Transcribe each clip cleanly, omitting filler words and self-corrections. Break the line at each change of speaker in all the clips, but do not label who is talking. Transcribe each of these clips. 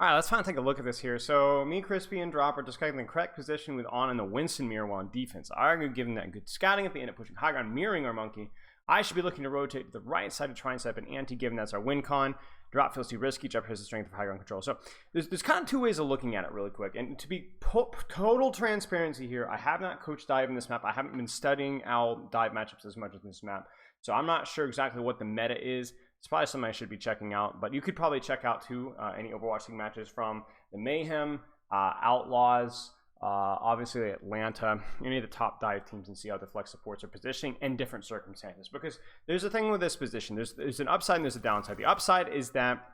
All right, let's finally take a look at this here. So me, Crispy, and Drop are discussing the correct position with On and the Winston mirror while on defense. I argue given that good scouting at the end of pushing high ground, mirroring our monkey, I should be looking to rotate to the right side to try and set up an anti, given that's our win con. Drop feels too risky. Drop has the strength of high ground control. So there's kind of two ways of looking at it really quick. And to be total transparency here, I have not coached dive in this map. I haven't been studying out dive matchups as much as this map. So I'm not sure exactly what the meta is. It's probably something I should be checking out. But you could probably check out too any Overwatch League matches from the Mayhem, Outlaws, obviously Atlanta, any of the top dive teams, and see how the flex supports are positioning in different circumstances. Because there's a thing with this position. There's an upside and there's a downside. The upside is that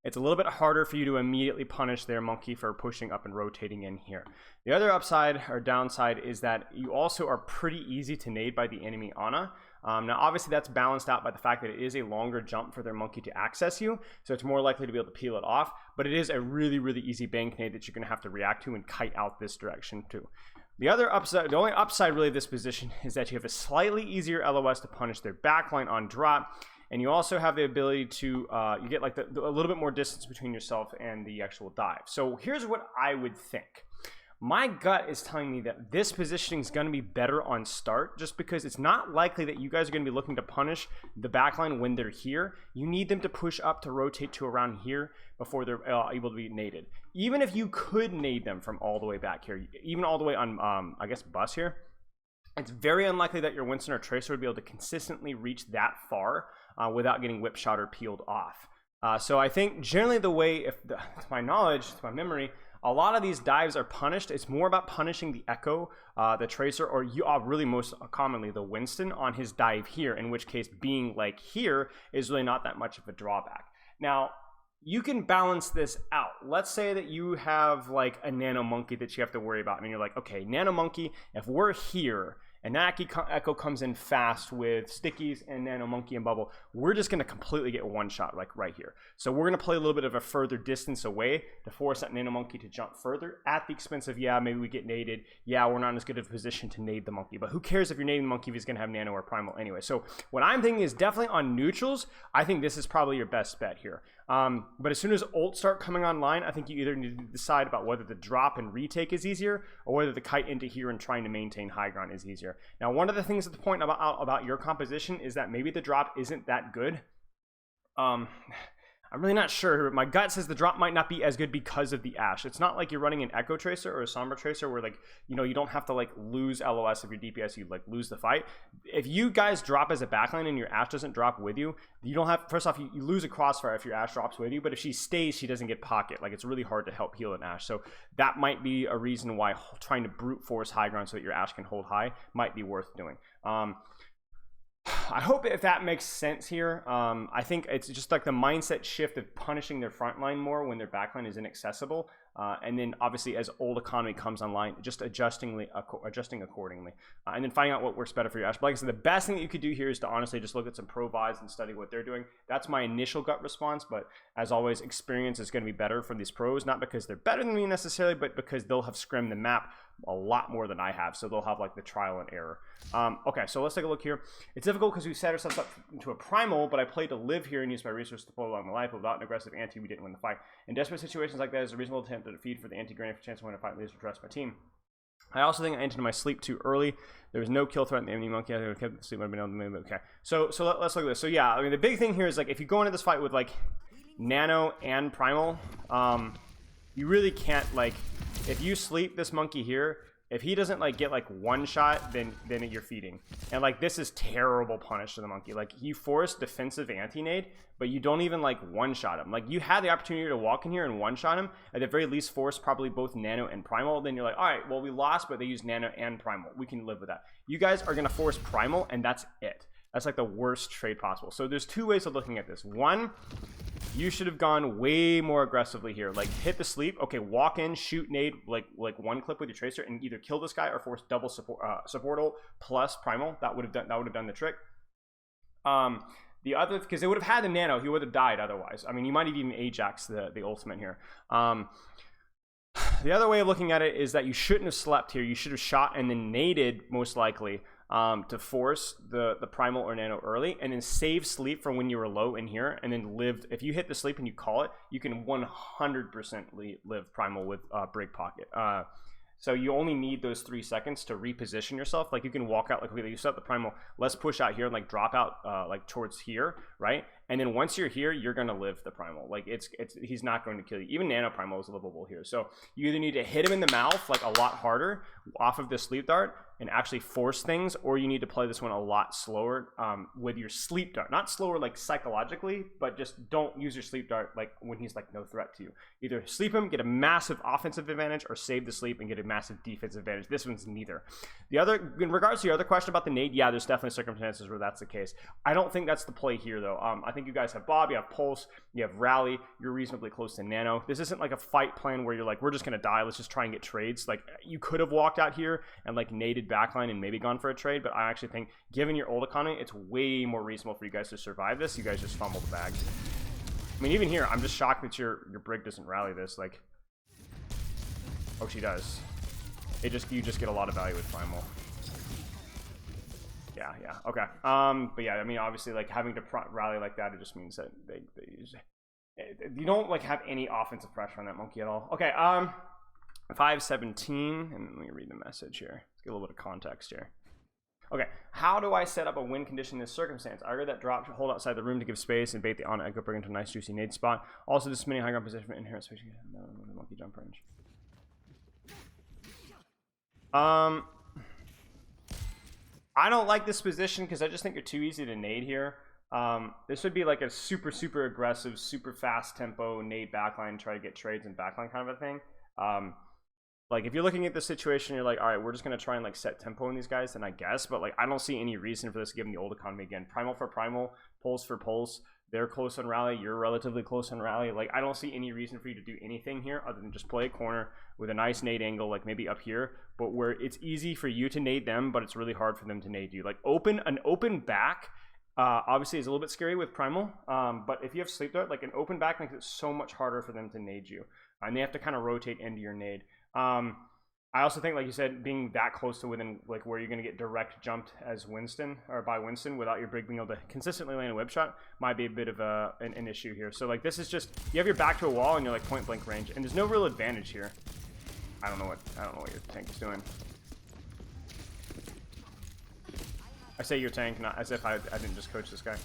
it's a little bit harder for you to immediately punish their monkey for pushing up and rotating in here. The other upside or downside is that you also are pretty easy to nade by the enemy Ana. Now, obviously, that's balanced out by the fact that it is a longer jump for their monkey to access you, so it's more likely to be able to peel it off, but it is a really, really easy bank nade that you're going to have to react to and kite out this direction too. The only upside really of this position is that you have a slightly easier LOS to punish their backline on drop, and you also have the ability to, you get like a little bit more distance between yourself and the actual dive. So here's what I would think. My gut is telling me that this positioning is going to be better on start, just because it's not likely that you guys are going to be looking to punish the backline when they're here. You need them to push up to rotate to around here before they're able to be naded. Even if you could nade them from all the way back here, even all the way on, I guess, bus here, it's very unlikely that your Winston or Tracer would be able to consistently reach that far without getting whip shot or peeled off. So I think generally the way, to my knowledge, to my memory, a lot of these dives are punished. It's more about punishing the Echo, the Tracer, or really most commonly the Winston on his dive here, in which case being like here is really not that much of a drawback. Now, you can balance this out. Let's say that you have like a Nano Monkey that you have to worry about, and you're like, okay, Nano Monkey, if we're here, and Echo comes in fast with Stickies and Nano Monkey and Bubble, we're just going to completely get one shot like right here. So we're going to play a little bit of a further distance away to force that Nano Monkey to jump further at the expense of, yeah, maybe we get naded. Yeah, we're not in as good of a position to nade the monkey. But who cares if you're nading the monkey if he's going to have Nano or Primal anyway. So what I'm thinking is definitely on neutrals, I think this is probably your best bet here. But as soon as ults start coming online, I think you either need to decide about whether the drop and retake is easier or whether the kite into here and trying to maintain high ground is easier. Now, one of the things at the point about your composition is that maybe the drop isn't that good. I'm really not sure. My gut says the drop might not be as good because of the Ashe. It's not like you're running an Echo Tracer or a Sombra Tracer where, like, you know, you don't have to like lose LOS of your DPS, you like lose the fight. If you guys drop as a backline and your Ashe doesn't drop with you, you don't have, first off, you lose a crossfire if your Ashe drops with you, but if she stays, she doesn't get pocket. Like, it's really hard to help heal an Ashe. So that might be a reason why trying to brute force high ground so that your Ashe can hold high might be worth doing. I hope if that makes sense here. I think it's just like the mindset shift of punishing their front line more when their backline is inaccessible. And then obviously as old economy comes online, just adjusting accordingly. And then finding out what works better for your Ashe. But like I said, the best thing that you could do here is to honestly just look at some pro vies and study what they're doing. That's my initial gut response. But as always, experience is going to be better for these pros. Not because they're better than me necessarily, but because they'll have scrimmed the map a lot more than I have. So they'll have like the trial and error. Okay, so let's take a look here. It's difficult because we set ourselves up into a primal, but I played to live here and use my resources to pull along my life. Without an aggressive anti, we didn't win the fight. In desperate situations like that, it's a reasonable attempt to defeat for the anti-granted for chance to win a fight leads to trust my team. I also think I entered my sleep too early. There was no kill threat in the enemy monkey. I would have kept the sleep. I've been able to move. Okay, so let's look at this. So yeah, I mean the big thing here is like if you go into this fight with like Nano and Primal, you really can't like if you sleep this monkey here. If he doesn't like get like one shot, then you're feeding. And like this is terrible punish to the monkey. Like you force defensive anti-nade, but you don't even like one shot him. Like you had the opportunity to walk in here and one shot him. At the very least force probably both Nano and Primal. Then you're like, all right, well we lost, but they used Nano and Primal. We can live with that. You guys are gonna force Primal, and that's it. That's like the worst trade possible. So there's two ways of looking at this. One, you should have gone way more aggressively here. Like hit the sleep. Okay, walk in, shoot nade, like one clip with your Tracer, and either kill this guy or force double support ult plus Primal. That would have done the trick. The other, because they would have had the Nano, he would have died otherwise. I mean, you might have even Ajax the ultimate here. The other way of looking at it is that you shouldn't have slept here. You should have shot and then naded most likely. to force the primal or nano early, and then save sleep for when you were low in here, and then live. If you hit the sleep and you call it, you can 100% live primal with Brig Pocket. So you only need those 3 seconds to reposition yourself. Like you can walk out, like okay, you set the primal, let's push out here and like drop out like towards here, right? And then once you're here, you're gonna live the primal. Like he's not going to kill you. Even nano primal is livable here. So you either need to hit him in the mouth like a lot harder off of the sleep dart and actually force things, or you need to play this one a lot slower with your sleep dart. Not slower like psychologically, but just don't use your sleep dart like when he's like no threat to you. Either sleep him, get a massive offensive advantage, or save the sleep and get a massive defensive advantage. This one's neither. The other, in regards to your other question about the nade, yeah, there's definitely circumstances where that's the case. I don't think that's the play here though. I think you guys have Bob, you have Pulse, you have Rally, you're reasonably close to Nano. This isn't like a fight plan where you're like, we're just gonna die, let's just try and get trades. Like you could have walked out here and like naded backline and maybe gone for a trade, but I actually think given your old economy, it's way more reasonable for you guys to survive this. You guys just fumble the bag. I mean, even here, I'm just shocked that your Brig doesn't rally this. Like, oh, she does. You just get a lot of value with Primal. Yeah, okay. But yeah, I mean, obviously, like having to rally like that, it just means that you don't like have any offensive pressure on that monkey at all. Okay, 517, and let me read the message here. Let's get a little bit of context here. Okay, how do I set up a win condition in this circumstance? I heard that drop to hold outside the room to give space and bait the on echo bring into a nice juicy nade spot. Also, this mini high ground position inherent space. No, monkey jump range. I don't like this position because I just think you're too easy to nade here. This would be like a super aggressive, super fast tempo nade backline, try to get trades and backline kind of a thing. Like if you're looking at the situation, you're like, all right, we're just gonna try and like set tempo in these guys, then I guess. But like I don't see any reason for this given the old economy. Again, primal for primal, pulse for pulse. They're close on rally, you're relatively close on rally. Like I don't see any reason for you to do anything here other than just play a corner with a nice nade angle, like maybe up here, but where it's easy for you to nade them, but it's really hard for them to nade you. Like an open back obviously is a little bit scary with primal, but if you have sleep dart, like an open back makes it so much harder for them to nade you, and they have to kind of rotate into your nade. I also think, like you said, being that close to within like where you're going to get direct jumped as Winston or by Winston without your Brig being able to consistently land a whip shot might be a bit of an issue here. So like this is just, you have your back to a wall and you're like point blank range, and there's no real advantage here. I don't know what your tank is doing. I say your tank, not as if I didn't just coach this guy.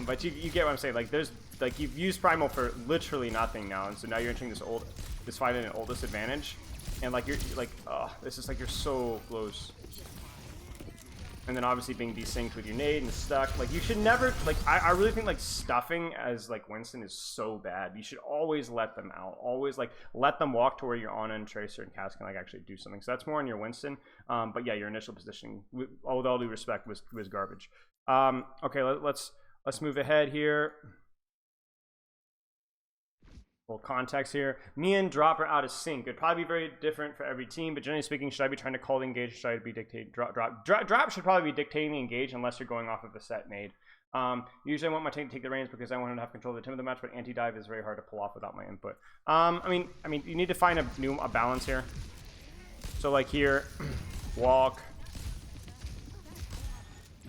But you get what I'm saying. Like there's like you've used primal for literally nothing now, and so now you're entering this fight at an old disadvantage, and like you're like, oh, this is like you're so close. And then obviously being desynced with your nade and stuck. Like you should never, like I really think like stuffing as like Winston is so bad. You should always let them out. Always like let them walk to where your Ana and Tracer and Cass can like actually do something. So that's more on your Winston. But yeah, your initial positioning, with all due respect, was garbage. Okay, let's move ahead here. Full context here. Me and Drop are out of sync. It'd probably be very different for every team, but generally speaking, should I be trying to call the engage? Should I be dictating Drop should probably be dictating the engage unless you're going off of a set nade. Usually I want my tank to take the reins because I want him to have control of the tempo of the match, but anti-dive is very hard to pull off without my input. I mean, you need to find a balance here. So like here, walk.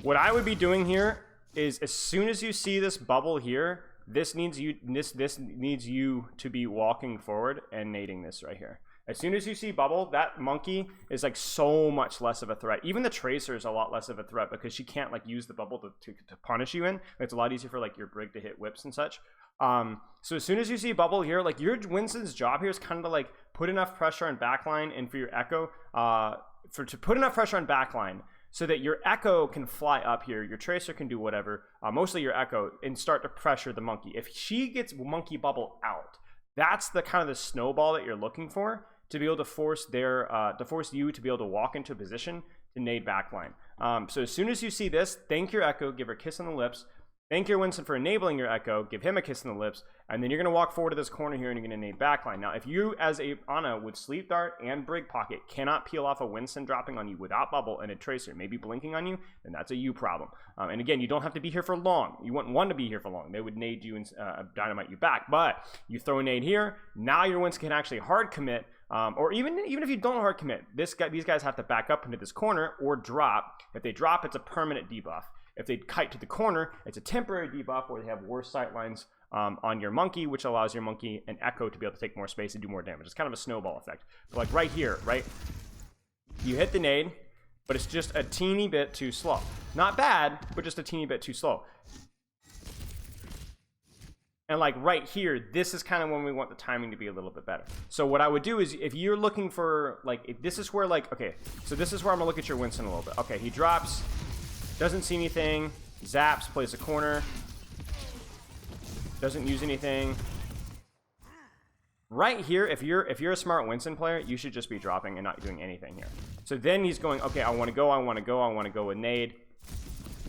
What I would be doing here is as soon as you see this bubble here, this needs you to be walking forward and nading this right here. As soon as you see bubble, that monkey is like so much less of a threat. Even the Tracer is a lot less of a threat because she can't like use the bubble to punish you in. It's a lot easier for like your Brig to hit whips and such. So as soon as you see bubble here, like your Winston's job here is kind of like put enough pressure on backline and for your Echo, to put enough pressure on backline so that your Echo can fly up here, your Tracer can do whatever, mostly your Echo, and start to pressure the monkey. If she gets monkey bubble out, that's the kind of the snowball that you're looking for to be able to force you to be able to walk into a position to nade backline. So as soon as you see this, thank your Echo, give her a kiss on the lips. Thank your Winston for enabling your Echo, give him a kiss on the lips, and then you're going to walk forward to this corner here and you're going to nade backline. Now, if you, as a Ana with Sleep Dart and Brig Pocket, cannot peel off a Winston dropping on you without bubble and a Tracer, maybe blinking on you, then that's a you problem. And again, you don't have to be here for long. You wouldn't want to be here for long. They would nade you and dynamite you back. But you throw a nade here, now your Winston can actually hard commit or even if you don't hard commit, these guys have to back up into this corner or drop. If they drop, it's a permanent debuff. If they kite to the corner, it's a temporary debuff where they have worse sightlines on your monkey, which allows your monkey and Echo to be able to take more space and do more damage. It's kind of a snowball effect. But like right here, right? You hit the nade, but it's just a teeny bit too slow. Not bad, but just a teeny bit too slow. And like right here, this is kind of when we want the timing to be a little bit better. So what I would do is, if you're looking for, like, if this is where, like, okay, so this is where I'm gonna look at your Winston a little bit. Okay, he drops, doesn't see anything, zaps, plays a corner, doesn't use anything. Right here, if you're a smart Winston player, you should just be dropping and not doing anything here. So then he's going, okay, I want to go with nade.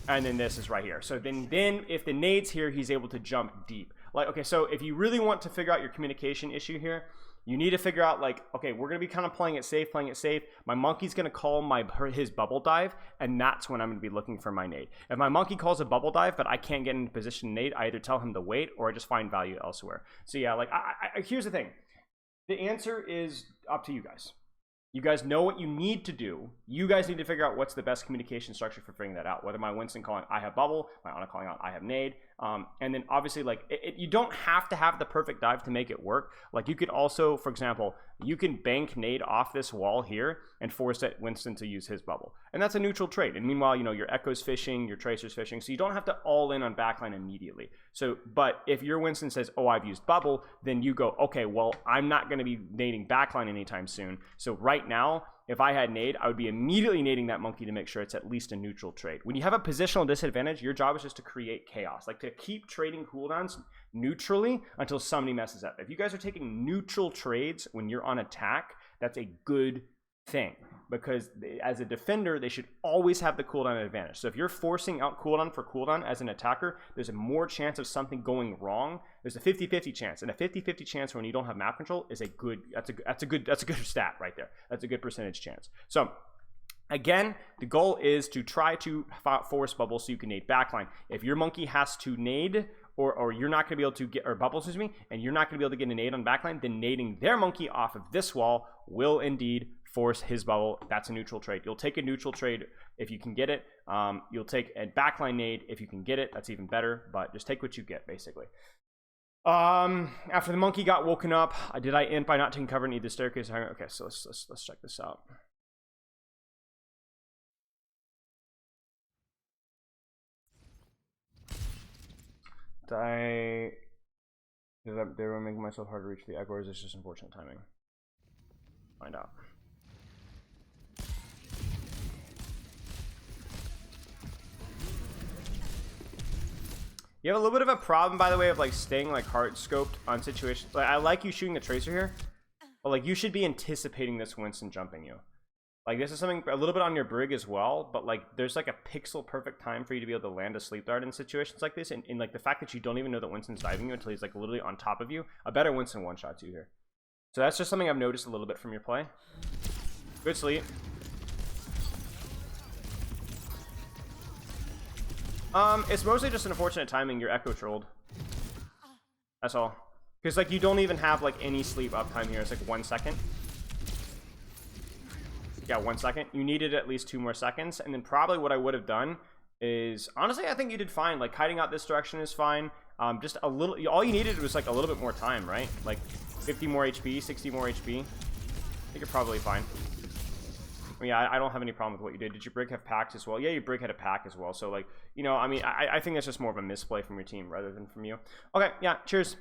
And then this is right here. So then if the nade's here, he's able to jump deep. Like, okay, so if you really want to figure out your communication issue here, you need to figure out, like, okay, we're going to be kind of playing it safe. My monkey's going to call his bubble dive, and that's when I'm going to be looking for my nade. If my monkey calls a bubble dive, but I can't get into position to nade, I either tell him to wait or I just find value elsewhere. So yeah, like, here's the thing. The answer is up to you guys. You guys know what you need to do. You guys need to figure out what's the best communication structure for figuring that out. Whether my Winston calling I have bubble, my Ana calling out I have nade. And then obviously, like, you don't have to have the perfect dive to make it work. Like, you could also, for example, you can bank nade off this wall here and force that Winston to use his bubble. And that's a neutral trade. And meanwhile, you know, your Echo's fishing, your Tracer's fishing. So you don't have to all in on backline immediately. So, but if your Winston says, oh, I've used bubble, then you go, okay, well, I'm not going to be nading backline anytime soon. So right now, if I had nade, I would be immediately nading that monkey to make sure it's at least a neutral trade. When you have a positional disadvantage, your job is just to create chaos, like to keep trading cooldowns neutrally until somebody messes up. If you guys are taking neutral trades when you're on attack, that's a good thing, because as a defender, they should always have the cooldown advantage. So if you're forcing out cooldown for cooldown as an attacker, there's a more chance of something going wrong. There's a 50-50 chance, and a 50-50 chance when you don't have map control is a good, that's a good stat right there. That's a good percentage chance. So again, the goal is to try to force bubbles so you can nade backline. If your monkey has to nade, or you're not going to be able to get, or bubbles, excuse me, and you're not going to be able to get a nade on backline, then nading their monkey off of this wall will indeed force his bubble. That's a neutral trade. You'll take a neutral trade if you can get it. You'll take a backline nade if you can get it. That's even better, but just take what you get, basically. After the monkey got woken up, did I end by not taking cover and need the staircase? Okay, so let's check this out. They were making myself hard to reach the egg, or is this just unfortunate timing? Find out. You have a little bit of a problem, by the way, of like staying like hard scoped on situations. Like, I like you shooting the Tracer here, but like you should be anticipating this Winston jumping you. Like, this is something a little bit on your Brig as well, but like there's like a pixel perfect time for you to be able to land a sleep dart in situations like this, and like the fact that you don't even know that Winston's diving you until he's like literally on top of you. A better Winston one-shots you here. So that's just something I've noticed a little bit from your play. Good sleep. It's mostly just an unfortunate timing. Your Echo trolled. That's all. Because like you don't even have like any sleep uptime here. It's like 1 second. Yeah, 1 second. You needed at least 2 more seconds. And then probably what I would have done is, honestly, I think you did fine. Like kiting out this direction is fine. Just a little, all you needed was like a little bit more time, right? Like 50 more HP, 60 more HP. I think you're probably fine. I mean, I don't have any problem with what you did. Did your Brig have packs as well? Yeah, your Brig had a pack as well. So like, you know, I mean, I think that's just more of a misplay from your team rather than from you. Okay, yeah, cheers.